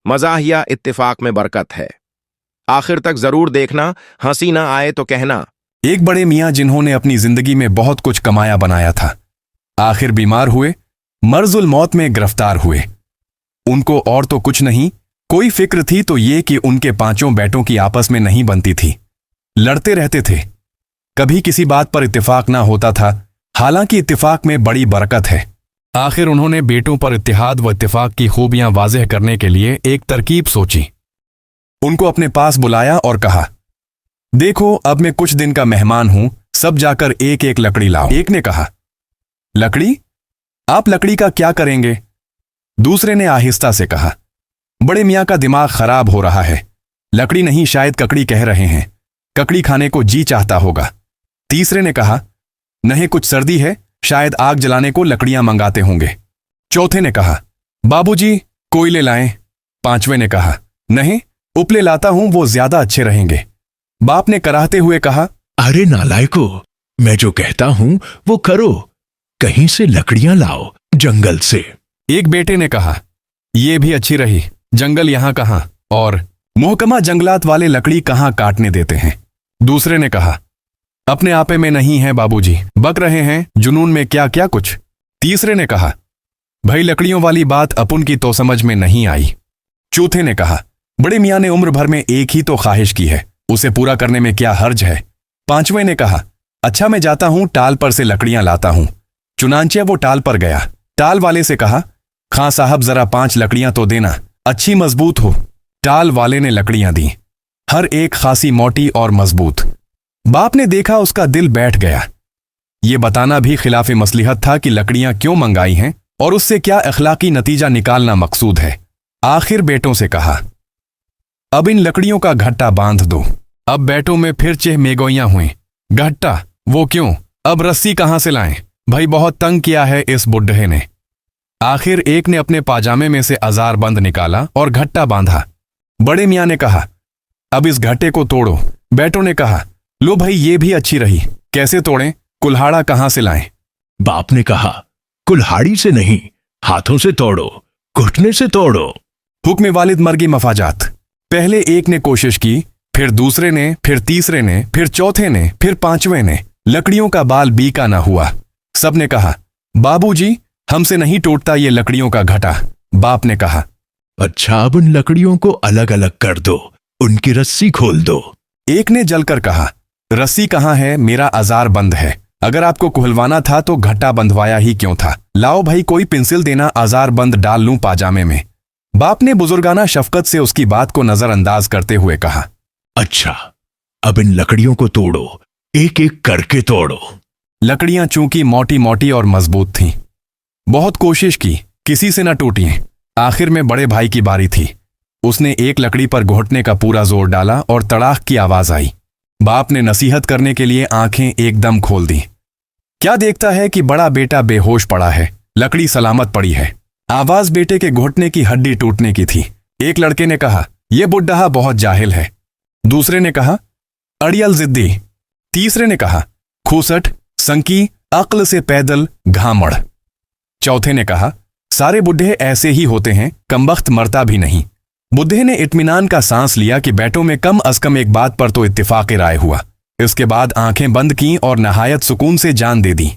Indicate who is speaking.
Speaker 1: मज़ाहिया इत्तिफाक में बरकत है। आखिर तक जरूर देखना, हंसी ना आए तो कहना।
Speaker 2: एक बड़े मियाँ जिन्होंने अपनी जिंदगी में बहुत कुछ कमाया बनाया था, आखिर बीमार हुए, मर्जुल मौत में गिरफ्तार हुए। उनको और तो कुछ नहीं, कोई फिक्र थी तो ये कि उनके 5 बेटों की आपस में नहीं बनती थी, लड़ते रहते थे। कभी किसी बात पर इत्तिफाक ना होता था, हालांकि इत्तिफाक में बड़ी बरकत है। आखिर उन्होंने बेटों पर इत्तिहाद व इत्तिफाक की खूबियां वाज़ेह करने के लिए एक तरकीब सोची। उनको अपने पास बुलाया और कहा, देखो अब मैं कुछ दिन का मेहमान हूं, सब जाकर एक एक लकड़ी लाओ। एक ने कहा, लकड़ी? आप लकड़ी का क्या करेंगे? दूसरे ने आहिस्ता से कहा, बड़े मियाँ का दिमाग खराब हो रहा है, लकड़ी नहीं शायद ककड़ी कह रहे हैं, ककड़ी खाने को जी चाहता होगा। तीसरे ने कहा, नहीं कुछ सर्दी है, शायद आग जलाने को लकड़ियां मंगाते होंगे। चौथे ने कहा, बाबूजी कोयले लाएं। पांचवें ने कहा, नहीं उपले लाता हूं, वो ज्यादा अच्छे रहेंगे। बाप ने कराहते हुए कहा,
Speaker 3: अरे नालायको, मैं जो कहता हूं वो करो, कहीं से लकड़ियां लाओ, जंगल से।
Speaker 2: एक बेटे ने कहा, ये भी अच्छी रही, जंगल यहां कहां, और मोहकमा जंगलात वाले लकड़ी कहां काटने देते हैं। दूसरे ने कहा, अपने आपे में नहीं है बाबूजी, बक रहे हैं, जुनून में क्या क्या कुछ। तीसरे ने कहा, भाई लकड़ियों वाली बात अपुन की तो समझ में नहीं आई। चौथे ने कहा, बड़े मियाँ ने उम्र भर में एक ही तो ख्वाहिश की है, उसे पूरा करने में क्या हर्ज है। पांचवें ने कहा, अच्छा मैं जाता हूं, टाल पर से लकड़ियां लाता हूं। चुनांचे वो टाल पर गया, टाल वाले से कहा, खां साहब जरा 5 लकड़ियां तो देना, अच्छी मजबूत हो। टाल वाले ने लकड़ियां दी, हर एक खासी मोटी और मजबूत। बाप ने देखा, उसका दिल बैठ गया। ये बताना भी खिलाफ मसलिहत था कि लकड़ियां क्यों मंगाई हैं और उससे क्या अखलाकी नतीजा निकालना मकसूद है। आखिर बेटों से कहा, अब इन लकड़ियों का घट्टा बांध दो। अब बेटों में फिर चेहमेगोइयां हुई। घट्टा? वो क्यों, अब रस्सी कहां से लाएं? भाई बहुत तंग किया है इस बुड्ढे ने। आखिर एक ने अपने पाजामे में से अजार बंद निकाला और घट्टा बांधा। बड़े मियाँ ने कहा, अब इस घट्टे को तोड़ो। बेटों ने कहा, लो भाई ये भी अच्छी रही, कैसे तोड़ें? कुल्हाड़ा कहां से लाएं?
Speaker 3: बाप ने कहा, कुल्हाड़ी से नहीं, हाथों से तोड़ो, घुटने से तोड़ो।
Speaker 2: हुक्म वालिद मर्गी मफाजात। पहले एक ने कोशिश की, फिर दूसरे ने, फिर तीसरे ने, फिर चौथे ने, फिर पांचवें ने। लकड़ियों का बाल बीका ना हुआ। सब ने कहा, बाबूजी हमसे नहीं टूटता ये लकड़ियों का घटा। बाप ने कहा,
Speaker 3: अच्छा अब उन लकड़ियों को अलग अलग कर दो, उनकी रस्सी खोल दो।
Speaker 2: एक ने जलकर कहा, रस्सी कहाँ है, मेरा अजार बंद है। अगर आपको खुलवाना था तो घट्टा बंधवाया ही क्यों था? लाओ भाई कोई पेंसिल देना, अजार बंद डाल लूं पाजामे में। बाप ने बुजुर्गाना शफकत से उसकी बात को नजरअंदाज करते हुए कहा,
Speaker 3: अच्छा अब इन लकड़ियों को तोड़ो, एक एक करके तोड़ो।
Speaker 2: लकड़ियां चूंकि मोटी मोटी और मजबूत थीं, बहुत कोशिश की, किसी से न टूटी। आखिर में बड़े भाई की बारी थी। उसने एक लकड़ी पर घोटने का पूरा जोर डाला और तड़ाक की आवाज आई। बाप ने नसीहत करने के लिए आंखें एकदम खोल दी। क्या देखता है कि बड़ा बेटा बेहोश पड़ा है, लकड़ी सलामत पड़ी है। आवाज बेटे के घोटने की हड्डी टूटने की थी। एक लड़के ने कहा, यह बुड्ढा बहुत जाहिल है। दूसरे ने कहा, अड़ियल जिद्दी। तीसरे ने कहा, खूसट, संकी, अक्ल से पैदल घामड़। चौथे ने कहा, सारे बुढ़े ऐसे ही होते हैं, कमबख्त मरता भी नहीं। बुढ़े ने इत्मीनान का सांस लिया कि बेटों में कम अज कम एक बात पर तो इत्तिफाक राय हुआ। इसके बाद आंखें बंद की और नहायत सुकून से जान दे दी।